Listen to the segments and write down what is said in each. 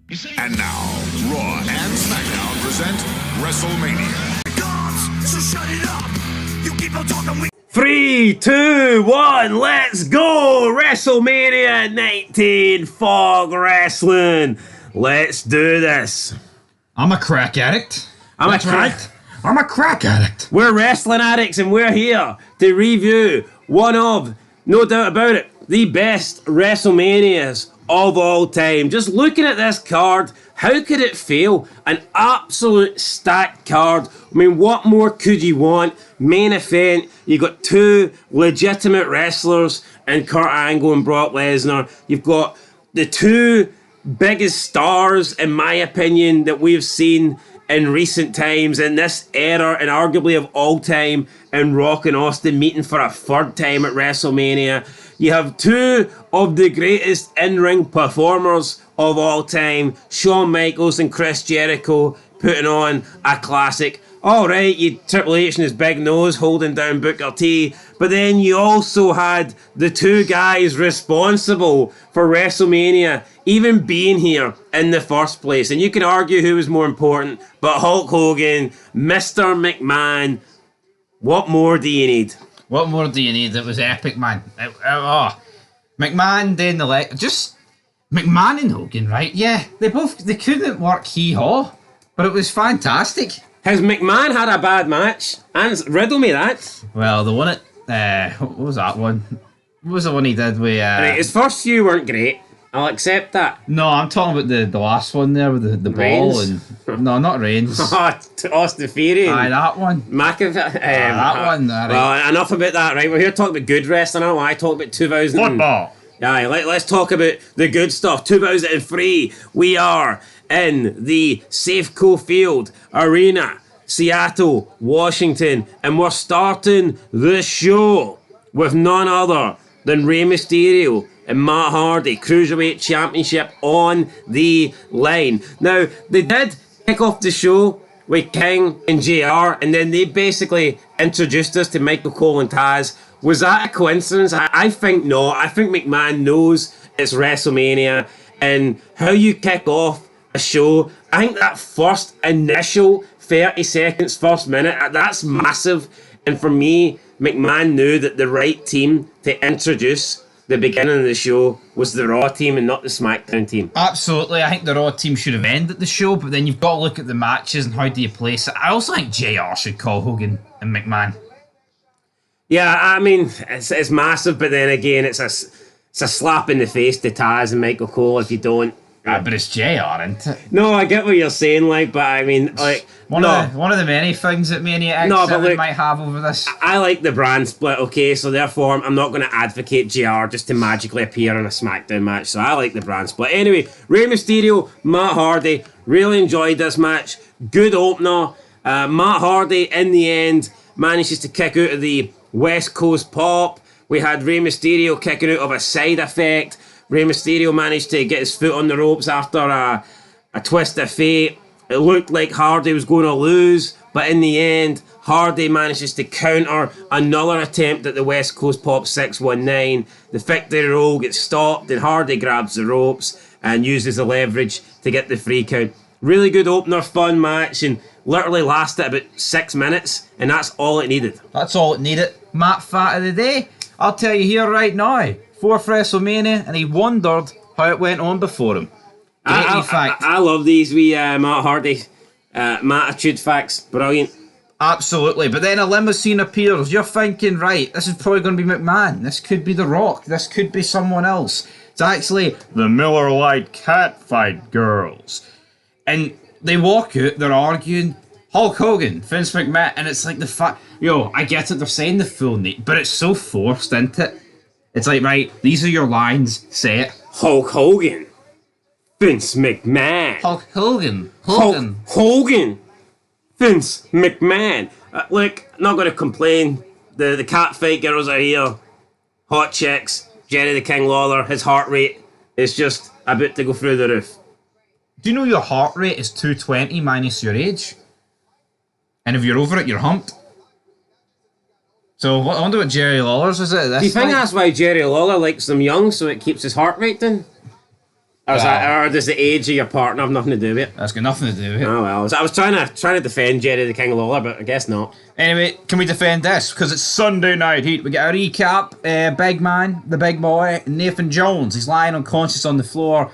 And now, Raw and SmackDown present Wrestlemania. Gods, so shut it up. You keep on talking. 3, 2, 1, let's go! WrestleMania 19 Fog Wrestling. Let's do this. I'm a crack addict. I'm a crack addict. We're wrestling addicts and we're here to review one of, no doubt about it, the best WrestleManias of all time. Just looking at this card, how could it fail? An absolute stacked card. I mean, what more could you want? Main event, you got two legitimate wrestlers in Kurt Angle and Brock Lesnar. You've got the two biggest stars, in my opinion, that we've seen in recent times, in this era, and arguably of all time, in Rock and Austin meeting for a third time at WrestleMania. You have two of the greatest in-ring performers of all time, Shawn Michaels and Chris Jericho, putting on a classic. Alright, you Triple H and his big nose holding down Booker T, but then you also had the two guys responsible for WrestleMania even being here in the first place. And you can argue who was more important, but Hulk Hogan, Mr. McMahon, what more do you need? What more do you need? It was epic, man. McMahon then just McMahon and Hogan, right? Yeah, they couldn't work hee-haw, but it was fantastic. Has McMahon had a bad match? And riddle me that. Well, the one what was that one? What was the one he did with... Right, his first few weren't great. I'll accept that. No, I'm talking about the last one there with the ball and... No, not Reigns. Austin Theory. Aye, that one. McAfee. That one. Right. Well, enough about that, right? We're here to talk about good wrestling. I don't want to talk about 2000. Football. Aye, let's talk about the good stuff. 2003, we are in the Safeco Field Arena, Seattle, Washington, and we're starting the show with none other than Rey Mysterio and Matt Hardy, Cruiserweight Championship on the line. Now, they did kick off the show with King and JR, and then they basically introduced us to Michael Cole and Taz. Was that a coincidence? I think not. I think McMahon knows it's WrestleMania, and how you kick off a show, I think that first initial 30 seconds, first minute, that's massive. And for me, McMahon knew that the right team to introduce the beginning of the show was the Raw team and not the SmackDown team. Absolutely. I think the Raw team should have ended the show, but then you've got to look at the matches and how do you place it. I also think JR should call Hogan and McMahon. Yeah, I mean, it's massive, but then again, it's a slap in the face to Taz and Michael Cole if you don't. But it's JR, isn't it? No, I get what you're saying, but I mean, one of the many things that Mania X7 might have over this. I like the brand split, okay, so therefore I'm not going to advocate JR just to magically appear in a SmackDown match, so I like the brand split. Anyway, Rey Mysterio, Matt Hardy, really enjoyed this match. Good opener. Matt Hardy, in the end, manages to kick out of the West Coast Pop. We had Rey Mysterio kicking out of a side effect. Rey Mysterio managed to get his foot on the ropes after a twist of fate. It looked like Hardy was going to lose, but in the end, Hardy manages to counter another attempt at the West Coast Pop 619. The victory roll gets stopped, and Hardy grabs the ropes and uses the leverage to get the free count. Really good opener, fun match, and literally lasted about 6 minutes, and that's all it needed. That's all it needed. Matt Fat of the Day, I'll tell you here right now. 4th WrestleMania, and he wondered how it went on before him. I love these wee Matt Hardy Mattitude facts. Brilliant. Absolutely. But then a limousine appears. You're thinking, right, this is probably going to be McMahon. This could be The Rock. This could be someone else. It's actually the Miller Lite Catfight Girls. And they walk out, they're arguing. Hulk Hogan, Vince McMahon, and it's like I get it, they're saying the full name, but it's so forced, isn't it? It's like, right, these are your lines, say it. Hulk Hogan. Vince McMahon. Hulk Hogan. Hogan. Vince McMahon. Look, not going to complain. The catfight girls are here. Hot chicks. Jerry the King Lawler. His heart rate is just about to go through the roof. Do you know your heart rate is 220 minus your age? And if you're over it, you're humped. So I wonder what Jerry Lawler's is at this. Do you think that's why Jerry Lawler likes them young, so it keeps his heart rate down? Or does the age of your partner have nothing to do with it? That's got nothing to do with it. Oh well, I was trying to defend Jerry the King Lawler, but I guess not. Anyway, can we defend this? Because it's Sunday Night Heat. We get a recap. Big man, the big boy, Nathan Jones. He's lying unconscious on the floor.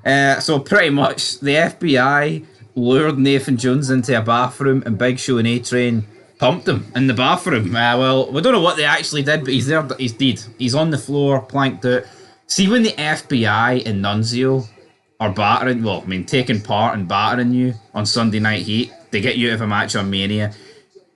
So pretty much the FBI lured Nathan Jones into a bathroom, and Big Show and A-Train pumped him in the bathroom. Well, we don't know what they actually did, but he's there. He's dead. He's on the floor, planked out. See, when the FBI and Nunzio are taking part in battering you on Sunday Night Heat, they get you out of a match on Mania.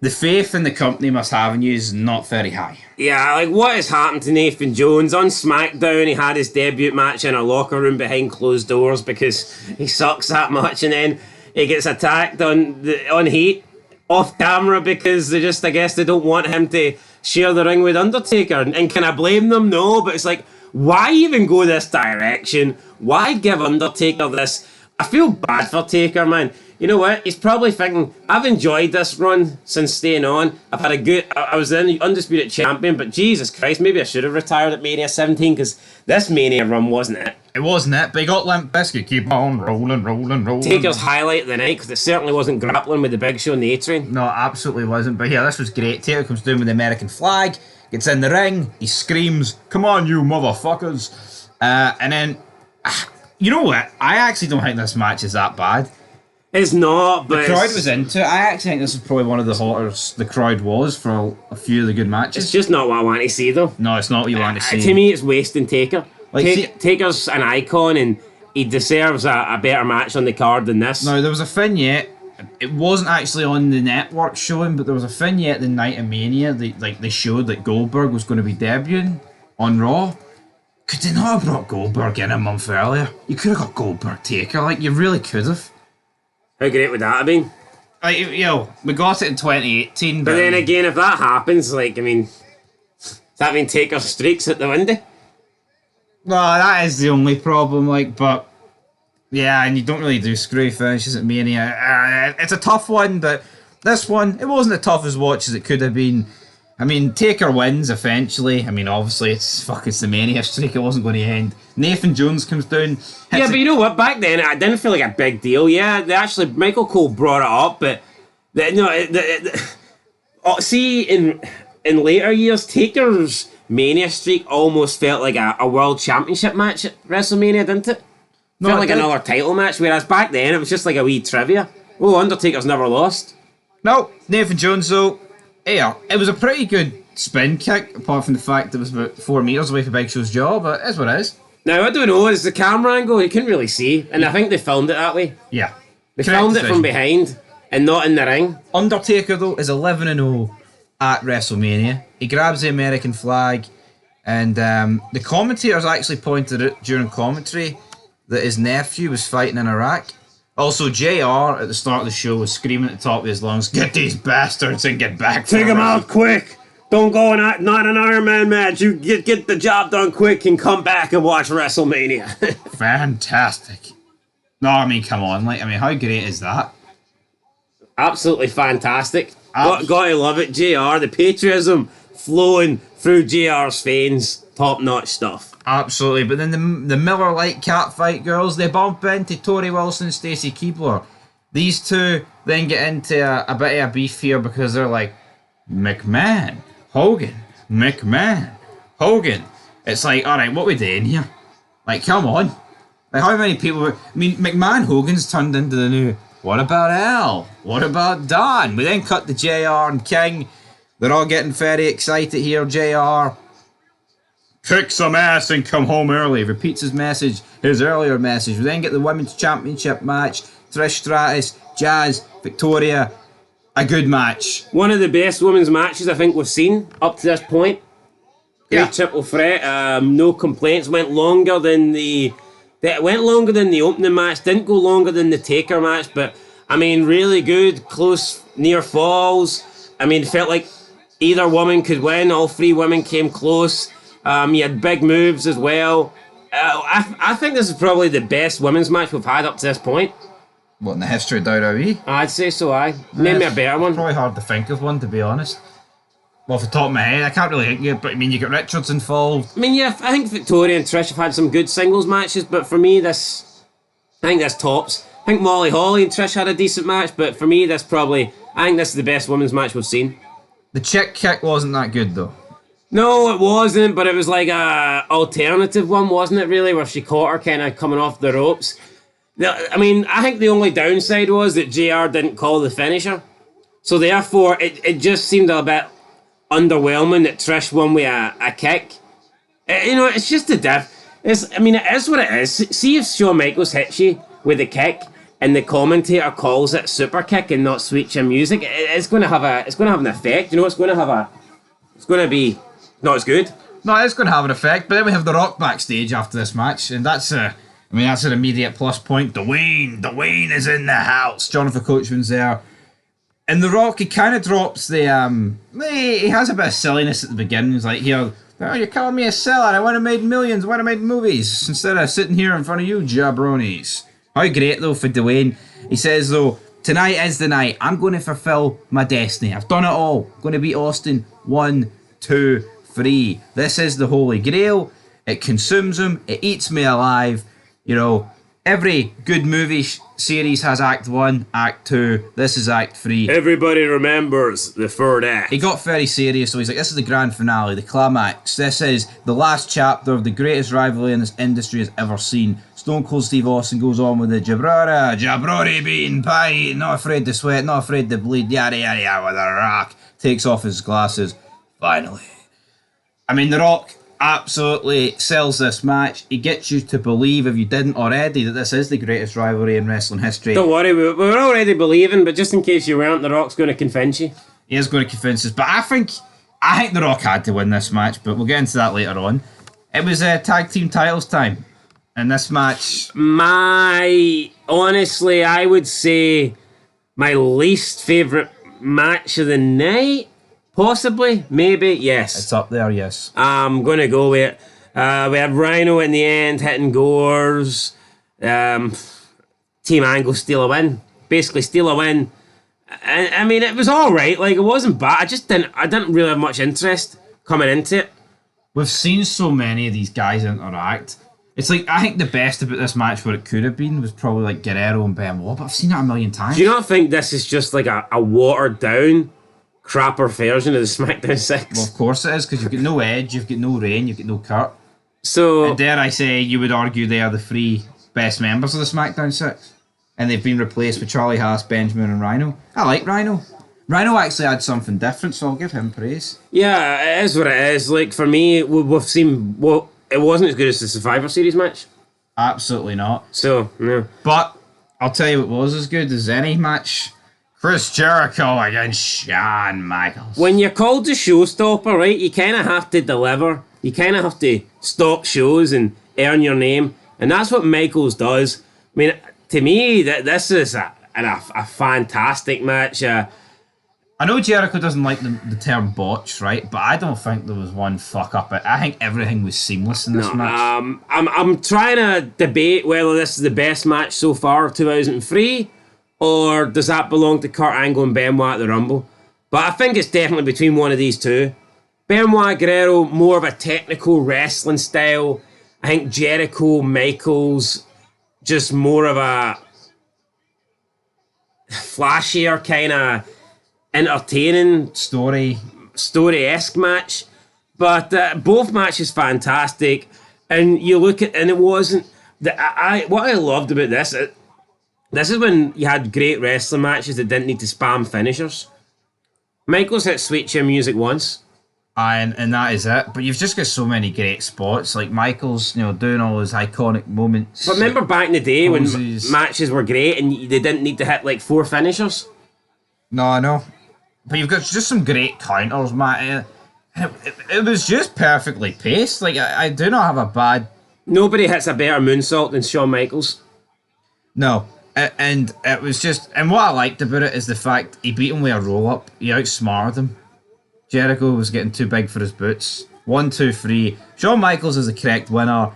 The faith in the company must have in you is not very high. Yeah, like what has happened to Nathan Jones on SmackDown? He had his debut match in a locker room behind closed doors because he sucks that much, and then he gets attacked on Heat off camera because I guess they don't want him to share the ring with Undertaker. And can I blame them? No, but it's like, why even go this direction? Why give Undertaker this? I feel bad for Taker, man. You know what? He's probably thinking, I've enjoyed this run since staying on. I was the Undisputed Champion, but Jesus Christ, maybe I should have retired at Mania 17 because this Mania run wasn't it. It wasn't it, but he got Limp Bizkit. Keep on rolling. Taker's highlight of the night because it certainly wasn't grappling with the Big Show and the A-Train. No, absolutely wasn't. But yeah, this was great. Taker comes down with the American flag, gets in the ring, he screams, "Come on, you motherfuckers!" And then, you know what? I actually don't think this match is that bad. It's not, but the crowd was into it. I actually think this is probably one of the hotter the crowd was for a few of the good matches. It's just not what I want to see, though. No, it's not what you want to see. To me, it's wasting Taker. Like, Taker's an icon, and he deserves a better match on the card than this. No, there was a vignette. It wasn't actually on the network showing, but there was a vignette the night of Mania. They showed that Goldberg was going to be debuting on Raw. Could they not have brought Goldberg in a month earlier? You could have got Goldberg Taker. Like, you really could have. How great would that have been? Like, we got it in 2018, but then again, if that happens, does that mean Taker streaks at the window? Well, that is the only problem, but yeah, and you don't really do screw finishes at Mania. It's a tough one, but this one, it wasn't as tough as watch as it could have been. I mean, Taker wins eventually. I mean, obviously, it's the Mania streak. It wasn't going to end. Nathan Jones comes down. Yeah, but you know what? Back then, it didn't feel like a big deal. Yeah, Michael Cole brought it up, but see, in later years, Taker's Mania streak almost felt like a World Championship match at WrestleMania, didn't it? Felt like another title match, whereas back then, it was just like a wee trivia. Oh, Undertaker's never lost. No, Nathan Jones, though. Yeah, it was a pretty good spin kick, apart from the fact that it was about 4 meters away from Big Show's jaw, but it's what it is. Now, I don't know, it's the camera angle, you couldn't really see, and I think they filmed it that way. Yeah. They filmed it from behind, and not in the ring. Undertaker, though, is 11-0 at WrestleMania. He grabs the American flag, and the commentators actually pointed out during commentary that his nephew was fighting in Iraq. Also, JR at the start of the show was screaming at the top of his lungs, "Get these bastards and get back!" Take them out quick! Don't go in not an Iron Man match. You get the job done quick and come back and watch WrestleMania. Fantastic. No, I mean, come on. How great is that? Absolutely fantastic. Gotta love it. JR, the patriotism flowing through JR's veins. Top-notch stuff. Absolutely, but then the Miller Lite catfight girls, they bump into Tori Wilson and Stacy Keibler. These two then get into a bit of a beef here because they're like, McMahon, Hogan, McMahon, Hogan. It's like, alright, what are we doing here? Like, come on. Like, how many people... I mean, McMahon Hogan's turned into the new, what about Al? What about Don? We then cut to JR and King. They're all getting very excited here. JR... kick some ass and come home early. Repeats his earlier message. We then get the Women's Championship match. Trish Stratus, Jazz, Victoria. A good match. One of the best women's matches I think we've seen up to this point. Great triple threat. No complaints. Went longer than the opening match. Didn't go longer than the Taker match. But I mean, really good. Close, near falls. I mean, felt like either woman could win. All three women came close. You had big moves as well. I think this is probably the best women's match we've had up to this point. What, in the history of WWE? I'd say so, aye. Name me a better one. Probably hard to think of one, to be honest. Well, off the top of my head, I can't really think of it, but I mean, you get Richards involved. I mean, yeah, I think Victoria and Trish have had some good singles matches, but for me, this I think that's tops. I think Molly Holly and Trish had a decent match, but for me, I think this is the best women's match we've seen. The chick kick wasn't that good though. No, it wasn't, but it was like a alternative one, wasn't it, really, where she caught her kind of coming off the ropes. I mean, I think the only downside was that JR didn't call the finisher. So therefore, it just seemed a bit underwhelming that Trish won with a kick. It's just a diff. It is what it is. See if Shawn Michaels hits you with a kick and the commentator calls it super kick and not Sweet Chin Music. It's going to have an effect. It's going to be not as good. No, it's going to have an effect. But then we have The Rock backstage after this match, and that's an immediate plus point. Dwayne is in the house. Jonathan Coachman's there. And The Rock, he kind of drops the, he has a bit of silliness at the beginning. He's like, here, oh, you're calling me a seller. I want to make millions. I want to make movies. Instead of sitting here in front of you jabronis. How great, though, for Dwayne. He says, though, tonight is the night. I'm going to fulfill my destiny. I've done it all. I'm going to beat Austin 1, 2, 3. This is the Holy Grail. It consumes him. It eats me alive. Every good movie series has Act 1, Act 2. This is Act 3. Everybody remembers the third act. He got very serious, so he's like, this is the grand finale, the climax. This is the last chapter of the greatest rivalry in this industry has ever seen. Stone Cold Steve Austin goes on with the jabroni bean pie, not afraid to sweat, not afraid to bleed, yada yada yada with a rock. Takes off his glasses. Finally. The Rock absolutely sells this match. He gets you to believe, if you didn't already, that this is the greatest rivalry in wrestling history. Don't worry, we're already believing, but just in case you weren't, The Rock's going to convince you. He is going to convince us, but I think The Rock had to win this match, but we'll get into that later on. It was tag team titles time, and this match... Honestly, I would say my least favourite match of the night. Possibly, maybe, yes. It's up there, yes. I'm going to go with it. We had Rhino in the end, hitting Gores. Team Angle steal a win. Basically steal a win. And, it was alright. Like, it wasn't bad. I didn't really have much interest coming into it. We've seen so many of these guys interact. It's like, I think the best about this match, what it could have been, was probably like Guerrero and Benoit, but I've seen that a million times. Do you not think this is just like a watered down, crapper version of the SmackDown 6? Well, of course it is, because you've got no Edge, you've got no Reign, you've got no Kurt. So, and dare I say, you would argue they are the three best members of the SmackDown 6. And they've been replaced with Charlie Haas, Benjamin and Rhino. I like Rhino. Rhino actually had something different, so I'll give him praise. Yeah, it is what it is. Like, for me, we've seen... Well, it wasn't as good as the Survivor Series match. Absolutely not. So, no. But, I'll tell you what was as good as any match... Chris Jericho against Shawn Michaels. When you're called to showstopper, right, you kind of have to deliver. You kind of have to stop shows and earn your name. And that's what Michaels does. To me, this is a fantastic match. I know Jericho doesn't like the term botch, right? But I don't think there was one fuck up. I think everything was seamless in this match. I'm trying to debate whether this is the best match so far of 2003, or does that belong to Kurt Angle and Benoit at the Rumble? But I think it's definitely between one of these two. Benoit Guerrero, more of a technical wrestling style. I think Jericho, Michaels, just more of a flashier kind of entertaining story-esque match. But both matches fantastic. And you look at, and it wasn't... what I loved about this... This is when you had great wrestling matches that didn't need to spam finishers. Michaels hit Sweet Chin Music once. And that is it. But you've just got so many great spots. Like Michaels, doing all those iconic moments. But remember back in the day when matches were great and they didn't need to hit like 4 finishers? No, I know. But you've got just some great counters, Matt. It was just perfectly paced. Like, I do not have a bad... Nobody hits a better moonsault than Shawn Michaels. No. And it was just... And what I liked about it is the fact he beat him with a roll-up. He outsmarted him. Jericho was getting too big for his boots. 1, 2, 3. Shawn Michaels is the correct winner.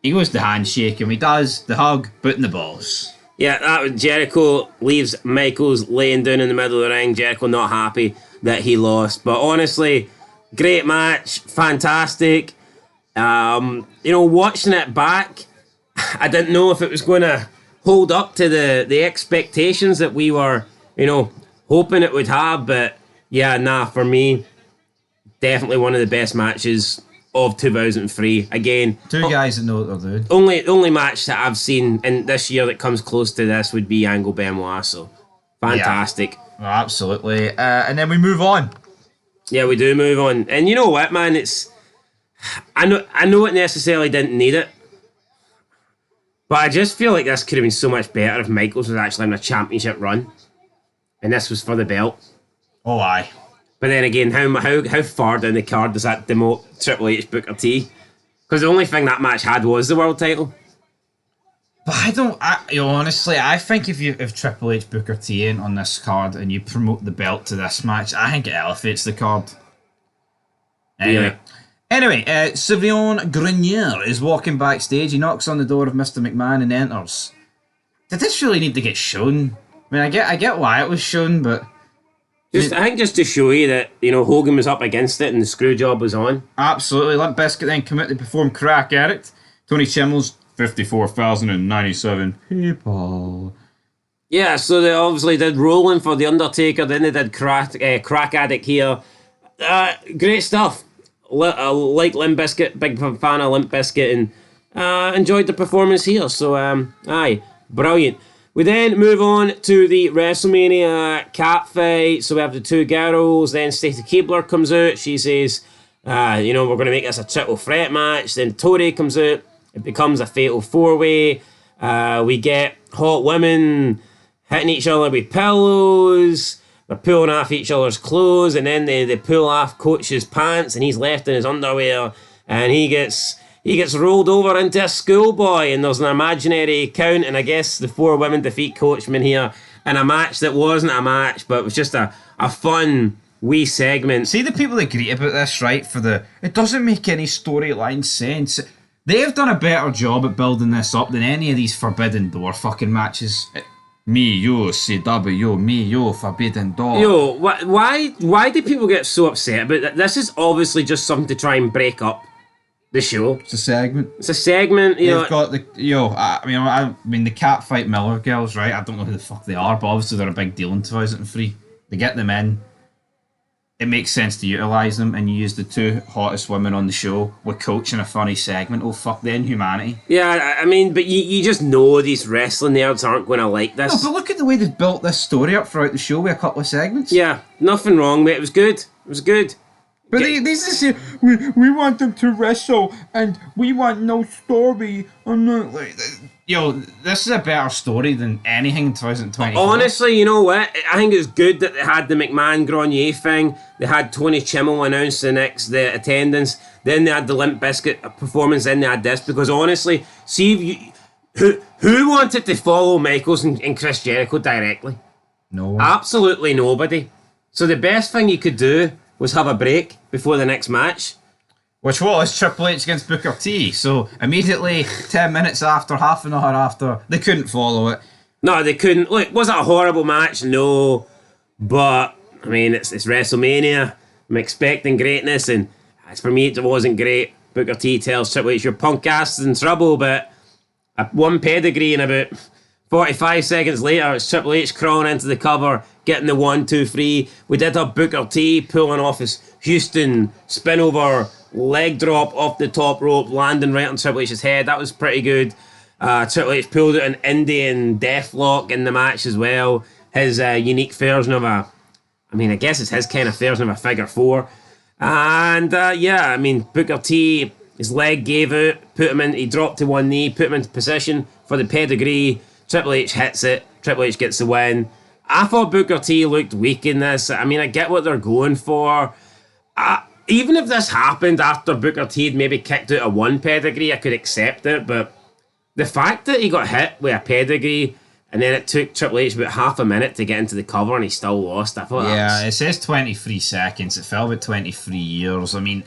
He goes to handshake him. He does the hug, boot in the balls. Yeah, Jericho leaves Michaels laying down in the middle of the ring. Jericho not happy that he lost. But honestly, great match. Fantastic. Watching it back... I didn't know if it was going to hold up to the expectations that we were, hoping it would have. But yeah, nah, for me, definitely one of the best matches of 2003. Again, Two guys that know what they're doing. only match that I've seen in this year that comes close to this would be Angle Benoit. So fantastic. Yeah. Oh, absolutely. And then we move on. Yeah, we do move on. And you know what, man? I know it necessarily didn't need it, but I just feel like this could have been so much better if Michaels was actually in a championship run, and this was for the belt. Oh, aye. But then again, how far down the card does that demote Triple H Booker T? Because the only thing that match had was the world title. But honestly, I think if Triple H Booker T in on this card and you promote the belt to this match, I think it elevates the card. Anyway, Sylvain Grenier is walking backstage. He knocks on the door of Mr. McMahon and enters. Did this really need to get shown? I mean, I get why it was shown, but I think just to show you that Hogan was up against it and the screw job was on. Absolutely. Limp Bizkit then come out to perform Crack Addict. Tony Chimmel's 54,097 people. Yeah, so they obviously did Rolling for The Undertaker, then they did Crack Addict here. Great stuff. Like Limp Bizkit, big fan of Limp Bizkit, and enjoyed the performance here. So, aye, brilliant. We then move on to the WrestleMania cat fight. So we have the two girls. Then Stacey Keibler comes out. She says, we're going to make this a triple threat match. Then Tori comes out. It becomes a fatal four-way. We get hot women hitting each other with pillows. They're pulling off each other's clothes. And then they pull off Coach's pants. And he's left in his underwear. And he gets rolled over into a schoolboy, and there's an imaginary count, and I guess the four women defeat Coachman here in a match that wasn't a match, but it was just a fun wee segment. See the people that agree about this, right? It doesn't make any storyline sense. They have done a better job at building this up than any of these Forbidden Door fucking matches. Me, you, CW, me, you, Forbidden Door. Yo, why do people get so upset about that? This is obviously just something to try and break up the show. It's a segment. It's a segment. They've got the the Catfight Miller girls, right? I don't know who the fuck they are, but obviously they're a big deal in 2003. They get them in. It makes sense to utilise them, and you use the two hottest women on the show with Coach in a funny segment. Oh fuck the inhumanity. Yeah, I mean, but you just know these wrestling nerds aren't going to like this. No, but look at the way they've built this story up throughout the show with a couple of segments. Yeah, nothing wrong, mate. It was good. It was good. But they just say, we want them to wrestle and we want no story. I'm not like... Yo, this is a better story than anything in 2024. Honestly, you know what? I think it's good that they had the McMahon Grenier thing. They had Tony Chimmel announce the attendance. Then they had the Limp Bizkit performance. Then they had this. Because honestly, see, who wanted to follow Michaels and Chris Jericho directly? No one. Absolutely nobody. So the best thing you could do was have a break before the next match. Which was Triple H against Booker T. So immediately, 10 minutes after, half an hour after, they couldn't follow it. No, they couldn't. Look, was it a horrible match? No. But, I mean, it's WrestleMania. I'm expecting greatness, and as for me, it wasn't great. Booker T tells Triple H, your punk ass is in trouble, but one pedigree, and about 45 seconds later, it's Triple H crawling into the cover, getting the 1, 2, 3. We did have Booker T pulling off his Houston spin over leg drop off the top rope, landing right on Triple H's head. That was pretty good. Triple H pulled out an Indian deathlock in the match as well. His unique version of I guess it's his kind of version of a figure four. And Booker T, his leg gave out, he dropped to one knee, put him into position for the pedigree. Triple H hits it. Triple H gets the win. I thought Booker T looked weak in this. I mean, I get what they're going for. Even if this happened after Booker T had maybe kicked out a one pedigree, I could accept it. But the fact that he got hit with a pedigree and then it took Triple H about half a minute to get into the cover and he still lost, I thought it says 23 seconds. It fell about 23 years. I mean,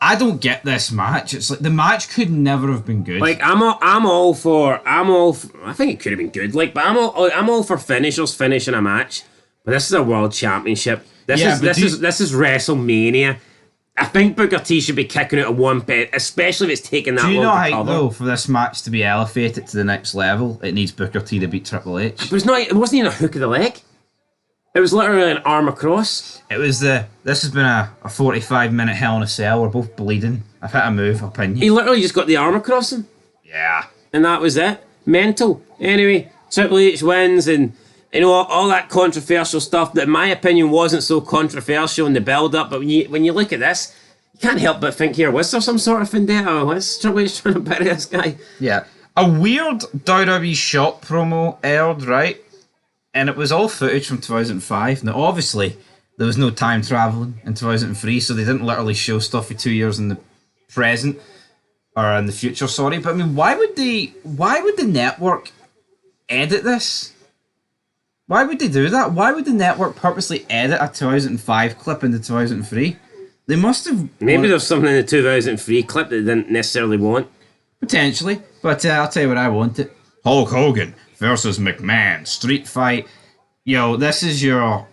I don't get this match. It's like the match could never have been good. Like I'm all for. I think it could have been good. Like, but I'm all for finishers finishing a match. But this is a world championship. This is WrestleMania. I think Booker T should be kicking out of one pet, especially if it's taking that Do you long not to think, cover. though, for this match to be elevated to the next level, it needs Booker T to beat Triple H? But it's not. It wasn't even a hook of the leg. It was literally an arm across. It was this has been a 45-minute Hell in a Cell. We're both bleeding. I've hit a move, opinion. He literally just got the arm across him, Yeah. and that was it. Mental. Anyway, Triple H wins, and you know all that controversial stuff that, in my opinion, wasn't so controversial in the build-up. But when you look at this, you can't help but think, here, was there some sort of vendetta? Was Triple H trying to bury this guy? Yeah. A weird WWE shop promo aired, right? And it was all footage from 2005. Now, obviously, there was no time traveling in 2003, so they didn't literally show stuff for 2 years in the present, or in the future, sorry. But I mean, why would the network edit this? Why would they do that? Why would the network purposely edit a 2005 clip into 2003? They must have... Maybe there's something in the 2003 clip that they didn't necessarily want. Potentially, but I'll tell you what I wanted. Hulk Hogan versus McMahon, street fight. Yo, this is your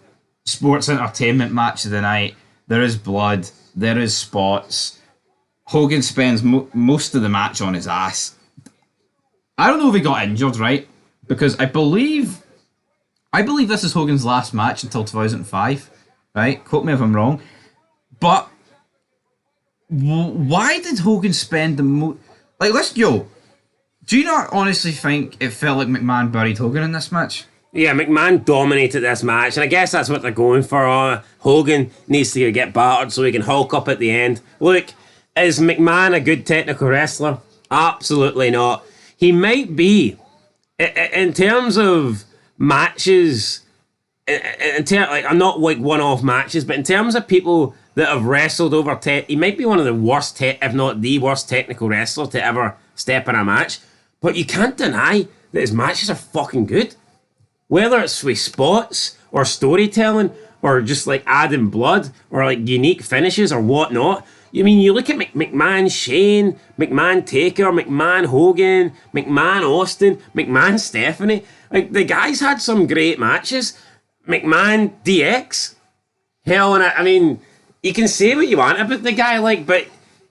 sports entertainment match of the night. There is blood, there is spots. Hogan spends most of the match on his ass. I don't know if he got injured, right? Because I believe this is Hogan's last match until 2005, right? Quote me if I'm wrong. But why did Hogan spend the most... Like, do you not honestly think it felt like McMahon buried Hogan in this match? Yeah, McMahon dominated this match, and I guess that's what they're going for. Hogan needs to get battered so he can Hulk up at the end. Look, is McMahon a good technical wrestler? Absolutely not. He might be. In terms of matches, I'm not like one-off matches, but in terms of people that have wrestled over he might be one of the worst, if not the worst technical wrestler to ever step in a match. But you can't deny that his matches are fucking good. Whether it's with spots or storytelling or just like adding blood or like unique finishes or whatnot. I mean, you look at McMahon Shane, McMahon Taker, McMahon Hogan, McMahon Austin, McMahon Stephanie. Like, the guys had some great matches. McMahon DX. Hell, and I mean, you can say what you want about the guy, like, but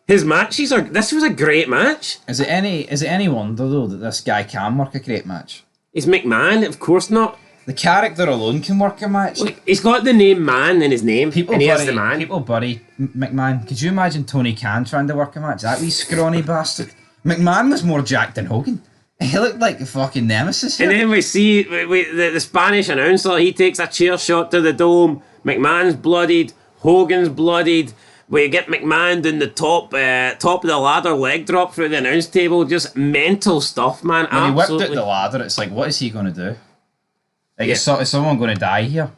his matches are... This was a great match. Is it any wonder, though, that this guy can work a great match? He's McMahon, of course not. The character alone can work a match. Like, he's got the name Man in his name, and he is the man. People bury McMahon. Could you imagine Tony Khan trying to work a match? That wee scrawny bastard. McMahon was more jacked than Hogan. He looked like a fucking nemesis here. And then we see the Spanish announcer, he takes a chair shot to the dome. McMahon's bloodied, Hogan's bloodied. We get McMahon doing the top of the ladder leg drop through the announce table. Just mental stuff, man. When he Absolutely. whipped out the ladder, it's like, what is he going to do? Like, is someone going to die here?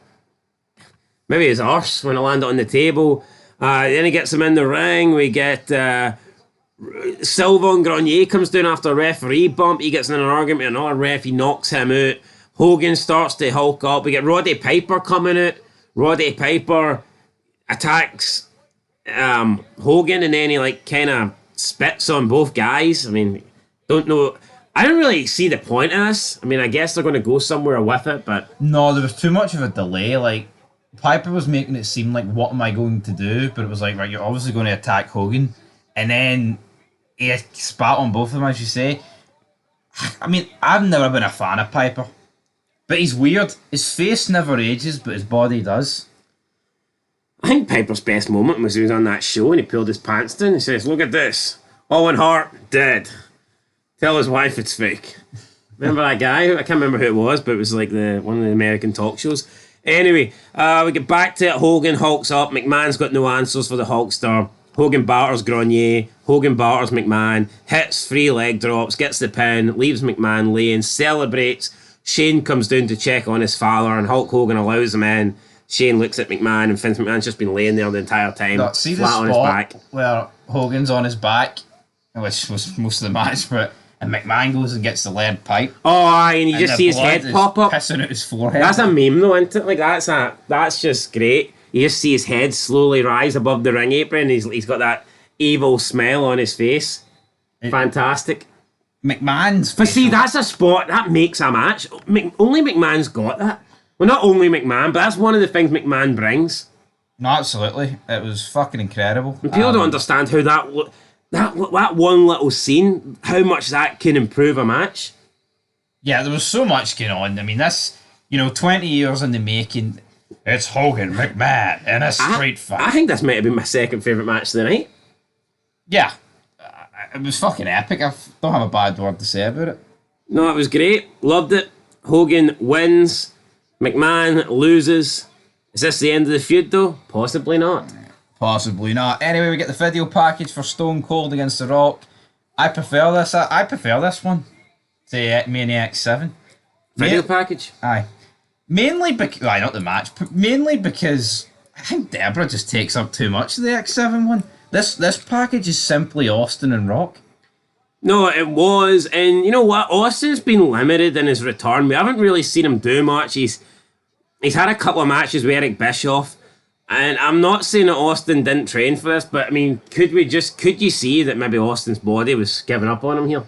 Maybe his arse when it landed on the table. Then he gets him in the ring. We get Silva and Grenier comes down after a referee bump. He gets in an argument with another ref. He knocks him out. Hogan starts to Hulk up. We get Roddy Piper coming out. Roddy Piper attacks Hogan, and then he like kind of spits on both guys. I mean, don't know. I don't really see the point of this. I mean, I guess they're going to go somewhere with it, but... No, there was too much of a delay. Like, Piper was making it seem like, what am I going to do? But it was like, right, you're obviously going to attack Hogan. And then he spat on both of them, as you say. I mean, I've never been a fan of Piper. But he's weird. His face never ages, but his body does. I think Piper's best moment was he was on that show and he pulled his pants down. He says, look at this. Owen Hart, dead. Tell his wife it's fake. Remember that guy? I can't remember who it was, but it was like one of the American talk shows. Anyway, we get back to it. Hogan hulks up. McMahon's got no answers for the Hulkster. Hogan batters Grenier. Hogan batters McMahon. Hits 3 leg drops. Gets the pin. Leaves McMahon laying. Celebrates. Shane comes down to check on his father, and Hulk Hogan allows him in. Shane looks at McMahon, and Vince McMahon's just been laying there the entire time, See flat the on his back. where Hogan's on his back, which was most of the match, but and McMahon goes and gets the lead pipe. Oh, aye, and you just see his head pop up. Pissing out his forehead. That's a meme though, isn't it? Like that's just great. You just see his head slowly rise above the ring apron. He's got that evil smile on his face. Fantastic. McMahon's. But see, that's a spot that makes a match. Only McMahon's got that. Well, not only McMahon, but that's one of the things McMahon brings. No, absolutely. It was fucking incredible. And people don't understand how that one little scene, how much that can improve a match. Yeah, there was so much going on. I mean, this, 20 years in the making. It's Hogan McMahon in a street fight. I think this might have been my second favourite match of the night. Yeah. It was fucking epic. I don't have a bad word to say about it. No, it was great. Loved it. Hogan wins. McMahon loses. Is this the end of the feud, though? Possibly not. Possibly not. Anyway, we get the video package for Stone Cold against The Rock. I prefer this. I prefer this one to Mania X7. Video package? Aye. Mainly because... Aye, not the match. But mainly because I think Deborah just takes up too much of the X7 one. This package is simply Austin and Rock. No, it was. And you know what? Austin's been limited in his return. We haven't really seen him do much. He's had a couple of matches with Eric Bischoff. And I'm not saying that Austin didn't train for this, but I mean, could you see that maybe Austin's body was giving up on him here?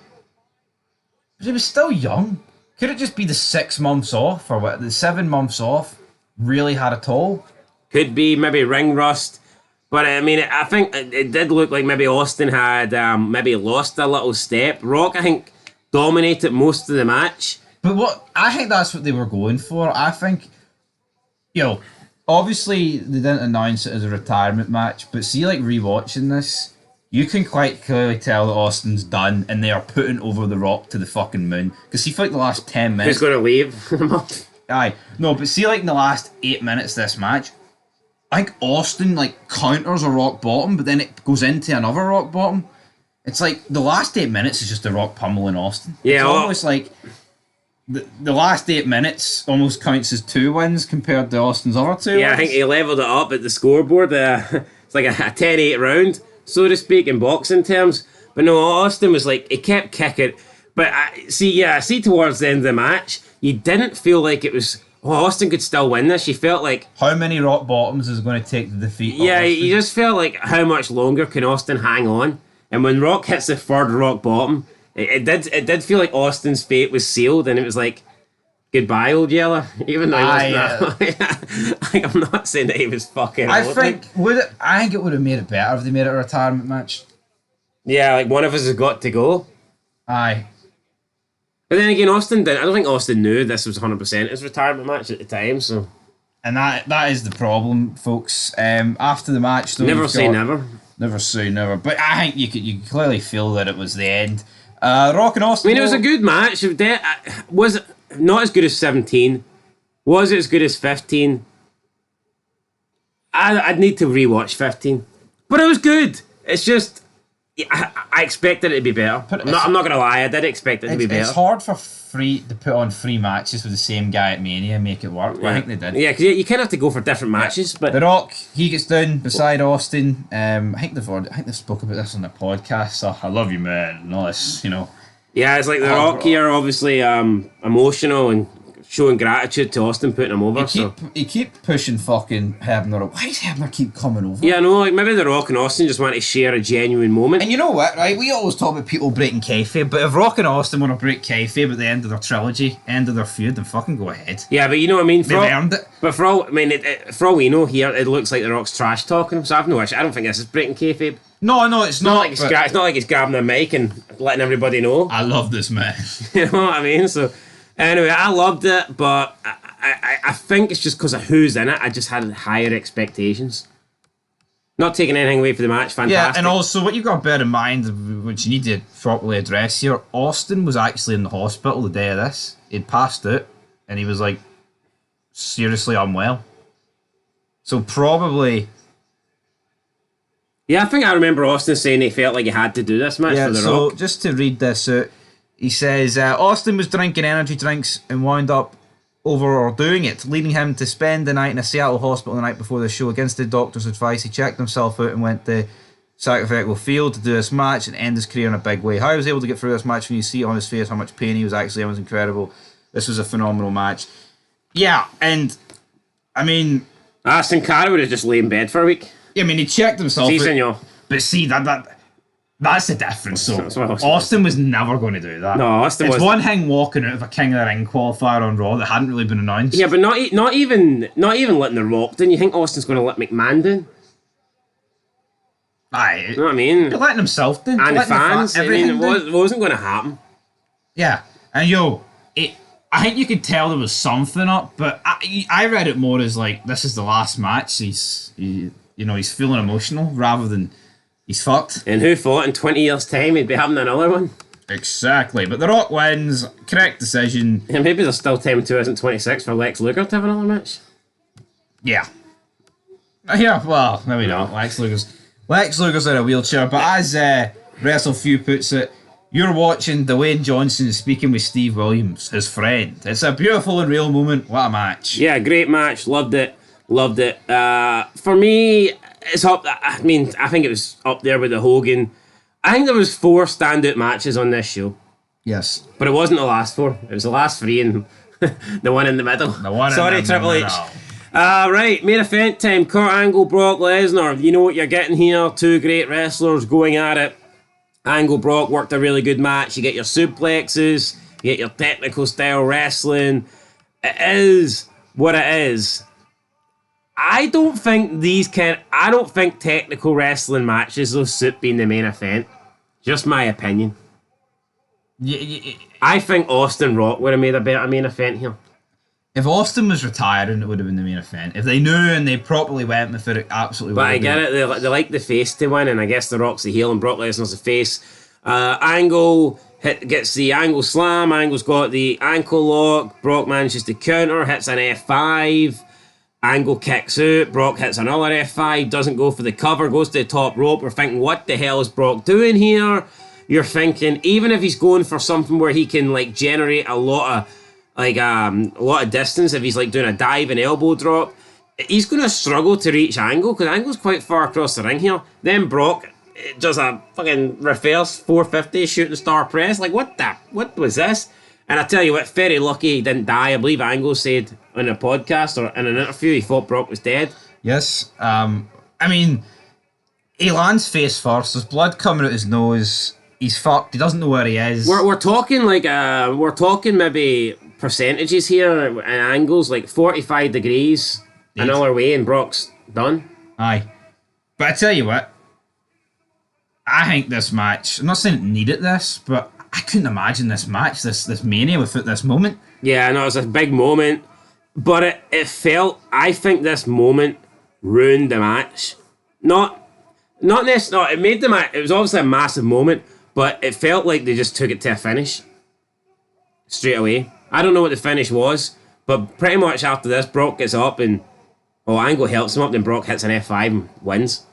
But he was still young. Could it just be the 6 months off, or what? The 7 months off really had a toll? Could be maybe ring rust. But I mean, I think it did look like maybe Austin had maybe lost a little step. Rock, I think, dominated most of the match. But I think that's what they were going for. I think, obviously they didn't announce it as a retirement match, but see, like, rewatching this, you can quite clearly tell that Austin's done and they are putting over The Rock to the fucking moon. Because see, for like the last 10 minutes... Who's going to leave? Aye. No, but see, like, in the last 8 minutes of this match, I think Austin, like, counters a rock bottom, but then it goes into another rock bottom. It's like, the last 8 minutes is just The Rock pummeling Austin. Yeah, it's almost like... The last 8 minutes almost counts as 2 wins compared to Austin's other 2 wins. Yeah, I think he levelled it up at the scoreboard. It's like a 10-8 round, so to speak, in boxing terms. But no, Austin was like, he kept kicking. But I see towards the end of the match, you didn't feel like it was... Oh, Austin could still win this. You felt like... How many rock bottoms is it going to take to defeat Yeah, Austin? you just felt like, how much longer can Austin hang on? And when Rock hits the third rock bottom, it did feel like Austin's fate was sealed, and it was like, goodbye, old Yeller. Even though he wasn't I'm not saying that he was fucking I think it would have made it better if they made it a retirement match. Yeah, like one of us has got to go. Aye. But then again, Austin didn't. I don't think Austin knew this was 100% his retirement match at the time, so... And that is the problem, folks. After the match, though, never say never. Never say never. But I think you could clearly feel that it was the end. Rock and Austin... I mean, it was a good match. Was it not as good as 17? Was it as good as 15? I'd need to rewatch 15. But it was good. It's just... I expected it to be better. I'm not going to lie, I did expect it to be better. It's hard for to put on 3 matches with the same guy at Mania and make it work. Yeah. I think they did. Yeah, because you kind of have to go for different matches. But The Rock, he gets down beside Austin. I think they've spoke about this on the podcast. So I love you, man. And all this, Yeah, it's like The Rock here, obviously emotional and showing gratitude to Austin putting him over. He keep pushing fucking Hebner. Why does Hebner keep coming over? Yeah, no, like maybe The Rock and Austin just want to share a genuine moment. And you know what, right? We always talk about people breaking kayfabe, but if Rock and Austin want to break kayfabe at the end of their trilogy, end of their feud, then fucking go ahead. Yeah, but you know what I mean? They've earned it. But for all we know here, it looks like The Rock's trash talking him, so I've no issue. I don't think this is breaking kayfabe. No, it's not. It's not like he's grabbing a mic and letting everybody know. I love this man. You know what I mean? So, anyway, I loved it, but I think it's just because of who's in it. I just had higher expectations. Not taking anything away from the match, fantastic. Yeah, and also what you've got to bear in mind, which you need to properly address here, Austin was actually in the hospital the day of this. He'd passed out, and he was like seriously unwell. So probably... Yeah, I think I remember Austin saying he felt like he had to do this match for The Rock. So just to read this out, he says, Austin was drinking energy drinks and wound up overdoing it, leading him to spend the night in a Seattle hospital the night before the show. Against the doctor's advice, he checked himself out and went to Sacrificial Field to do this match and end his career in a big way. How he was able to get through this match, when you see on his face how much pain he was actually in, was incredible. This was a phenomenal match. Yeah, and I mean... Sin Cara would have just lay in bed for a week. Yeah, I mean, he checked himself Sí, out. senor. But see, that That's the difference, though. That's what I was Austin was never going to do that. No, Austin it's was. one thing walking out of a King of the Ring qualifier on Raw that hadn't really been announced. Yeah, but not even letting The Rock down. You think Austin's going to let McMahon down? Aye. You know what I mean? But letting himself down. And the letting fans. I mean, everything it wasn't going to happen. Yeah. And I think you could tell there was something up, but I read it more as like, this is the last match. He's feeling emotional rather than he's fucked. And who thought in 20 years' time he'd be having another one? Exactly. But The Rock wins. Correct decision. Yeah, maybe there's still time in 2026 for Lex Luger to have another match. Yeah. Yeah, well, maybe not. Lex Luger's in a wheelchair, but as WrestleFew puts it, you're watching Dwayne Johnson speaking with Steve Williams, his friend. It's a beautiful and real moment. What a match. Yeah, great match. Loved it. For me, it's up. I mean, I think it was up there with the Hogan. I think there was 4 standout matches on this show. Yes. But it wasn't the last 4. It was the last 3 and the one in the middle. Sorry, Triple H. Right, main event time. Kurt Angle, Brock Lesnar. You know what you're getting here. 2 great wrestlers going at it. Angle, Brock worked a really good match. You get your suplexes. You get your technical style wrestling. It is what it is. I don't think technical wrestling matches will suit being the main event. Just my opinion. I think Austin Rock would have made a better main event here. If Austin was retiring, it would have been the main event. If they knew and they properly went with it absolutely But I get it, they like the face to win, and I guess The Rock's the heel and Brock Lesnar's the face. Angle gets the Angle slam, Angle's got the ankle lock, Brock manages to counter, hits an F5, Angle kicks out, Brock hits another F5, doesn't go for the cover, goes to the top rope. We're thinking, what the hell is Brock doing here? You're thinking, even if he's going for something where he can like generate a lot of distance, if he's like doing a dive and elbow drop, he's going to struggle to reach Angle because Angle's quite far across the ring here. Then Brock does a fucking reverse 450 shooting star press. Like, what was this? And I tell you what, very lucky he didn't die. I believe Angle said on a podcast or in an interview he thought Brock was dead. Yes. I mean, he lands face first. There's blood coming out his nose. He's fucked. He doesn't know where he is. We're talking maybe percentages here and angles, like 45 degrees another way and Brock's done. Aye. But I tell you what, I think this match, I'm not saying it needed this, but I couldn't imagine this match, this Mania without this moment. Yeah, I know, it was a big moment, but it felt, I think this moment ruined the match. Not necessarily, it made the match, it was obviously a massive moment, but it felt like they just took it to a finish straight away. I don't know what the finish was, but pretty much after this, Brock gets up and Angle helps him up, then Brock hits an F5 and wins.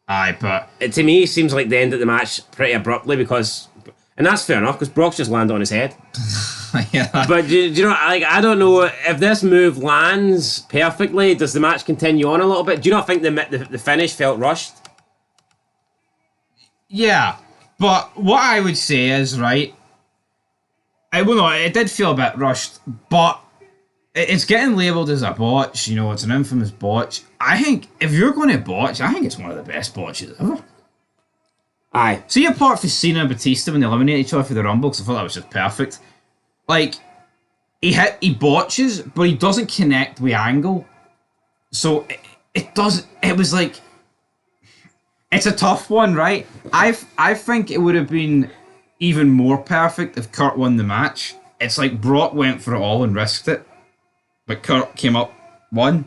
Aye, but to me, it seems like the end of the match pretty abruptly because, and that's fair enough because Brock's just landed on his head. yeah. But do you know, like, I don't know if this move lands perfectly. Does the match continue on a little bit? Do you not think the finish felt rushed? Yeah, but what I would say is, right, it did feel a bit rushed, but it's getting labelled as a botch, it's an infamous botch. I think, if you're going to botch, I think it's one of the best botches ever. Aye. See, apart from Cena and Batista when they eliminated each other for the Rumble, because I thought that was just perfect. Like, he botches, but he doesn't connect with Angle. So, it was like, it's a tough one, right? I think it would have been even more perfect if Kurt won the match. It's like Brock went for it all and risked it, but Kurt came up, won.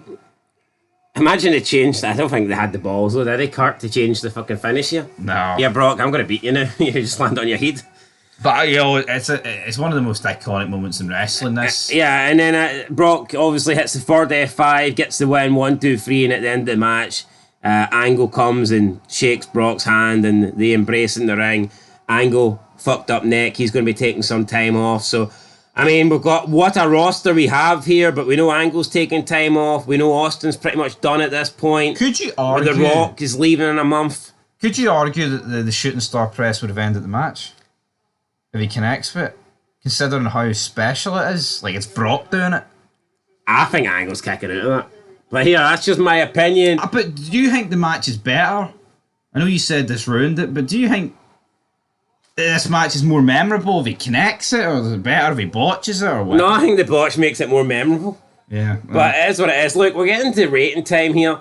Imagine they changed. I don't think they had the balls though, did they, Kurt, to change the fucking finish here? No. Yeah, Brock, I'm going to beat you now. You just land on your head. But it's one of the most iconic moments in wrestling. This. Yeah, and then Brock obviously hits the third F5, gets the win, 1, 2, 3, and at the end of the match, Angle comes and shakes Brock's hand, and they embrace in the ring. Angle fucked up neck. He's going to be taking some time off. So, I mean, we've got what a roster we have here, but we know Angle's taking time off. We know Austin's pretty much done at this point. Could you argue The Rock is leaving in a month? Could you argue that the shooting star press would have ended the match if he connects with it, considering how special it is? Like, it's Brock doing it. I think Angle's kicking out of it. But here, that's just my opinion. But do you think the match is better I know you said this ruined it, but do you think this match is more memorable if he connects it, or is it better if he botches it, or what? No, I think the botch makes it more memorable. Yeah. But it is what it is. Look, we're getting to rating time here.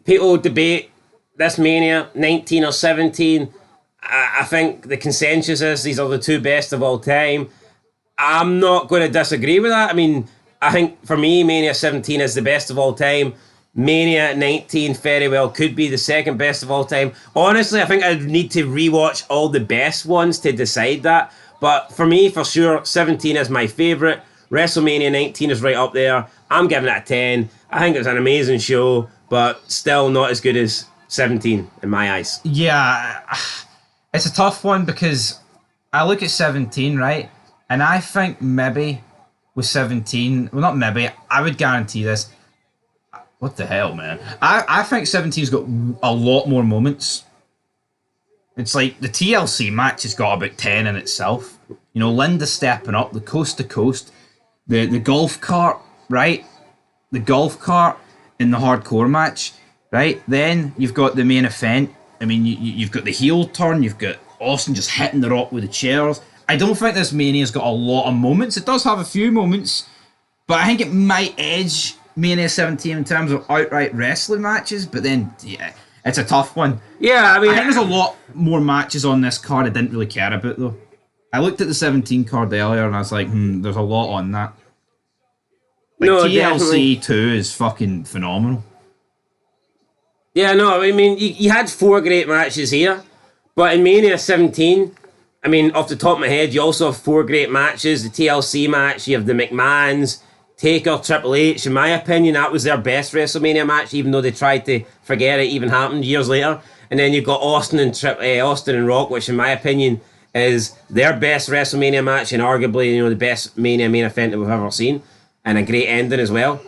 People debate this Mania, 19 or 17. I think the consensus is these are the two best of all time. I'm not going to disagree with that. I mean, I think for me, Mania 17 is the best of all time. Mania 19 very well could be the second best of all time. Honestly, I think I'd need to rewatch all the best ones to decide that. But for me, for sure, 17 is my favourite. WrestleMania 19 is right up there. I'm giving it a 10. I think it was an amazing show, but still not as good as 17 in my eyes. Yeah, it's a tough one because I look at 17, right? And I think maybe with 17, well, not maybe, I would guarantee this. What the hell, man? I think 17's got a lot more moments. It's like the TLC match has got about 10 in itself. You know, Linda stepping up, the coast to coast, the golf cart, right? The golf cart in the hardcore match, right? Then you've got the main event. I mean, you've got the heel turn, you've got Austin just hitting the Rock with the chairs. I don't think this Mania's got a lot of moments. It does have a few moments, but I think it might edge Mania 17 in terms of outright wrestling matches, but then, yeah, it's a tough one. Yeah, I mean, I think there's a lot more matches on this card I didn't really care about, though. I looked at the 17 card earlier and I was like, there's a lot on that. Like, no, TLC definitely. 2 is fucking phenomenal. Yeah, no, I mean, you had 4 great matches here, but in Mania 17, I mean, off the top of my head, you also have 4 great matches. The TLC match, you have the McMahons, Taker, Triple H. In my opinion, that was their best WrestleMania match, even though they tried to forget it even happened years later. And then you've got Austin and Rock, which in my opinion is their best WrestleMania match and arguably, you know, the best Mania main event that we've ever seen, and a great ending as well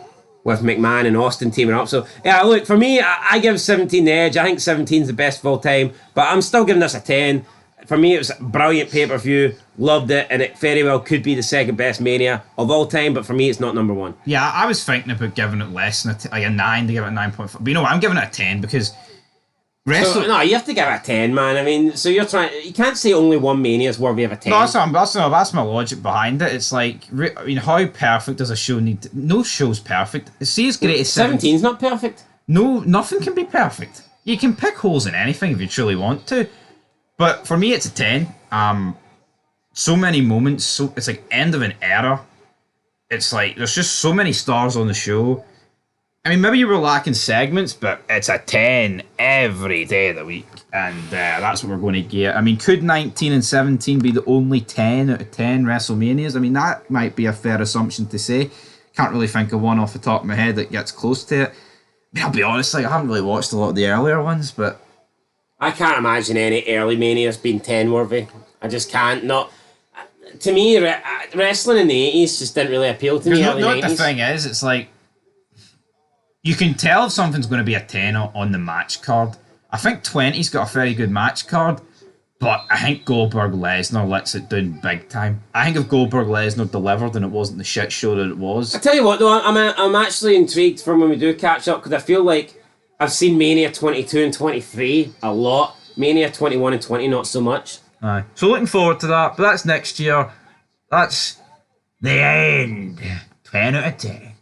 with McMahon and Austin teaming up. So yeah, look, for me, I give 17 the edge. I think 17 is the best of all time, but I'm still giving this a 10. For me, it was a brilliant pay-per-view. Loved it, and it very well could be the second best Mania of all time, but for me, it's not number one. Yeah, I was thinking about giving it less than like a 9 to give it a 9.5. But you know what? I'm giving it a 10 because So, no, you have to give it a 10, man. I mean, so you can't say only one Mania is worthy of a 10. No, that's my logic behind it. It's like, I mean, how perfect does a show need to... No show's perfect. See, as great as 17's not perfect. No, nothing can be perfect. You can pick holes in anything if you truly want to. But for me, it's a 10. So many moments. It's like end of an era. It's like there's just so many stars on the show. I mean, maybe you were lacking segments, but it's a 10 every day of the week. And that's what we're going to get. I mean, could 19 and 17 be the only 10 out of 10 WrestleManias? I mean, that might be a fair assumption to say. Can't really think of one off the top of my head that gets close to it. I mean, I'll be honest, like, I haven't really watched a lot of the earlier ones, but... I can't imagine any early Manias being 10 worthy. I just can't. Not to me, wrestling in the 80s just didn't really appeal to me. You know what the thing is? It's like you can tell if something's going to be a 10 on the match card. I think 20's got a very good match card, but I think Goldberg Lesnar lets it down big time. I think if Goldberg Lesnar delivered and it wasn't the shit show that it was. I tell you what, though, I'm actually intrigued for when we do catch up because I feel like I've seen Mania 22 and 23 a lot. Mania 21 and 20 not so much. Aye. So looking forward to that, but that's next year. That's the end. 10 out of 10.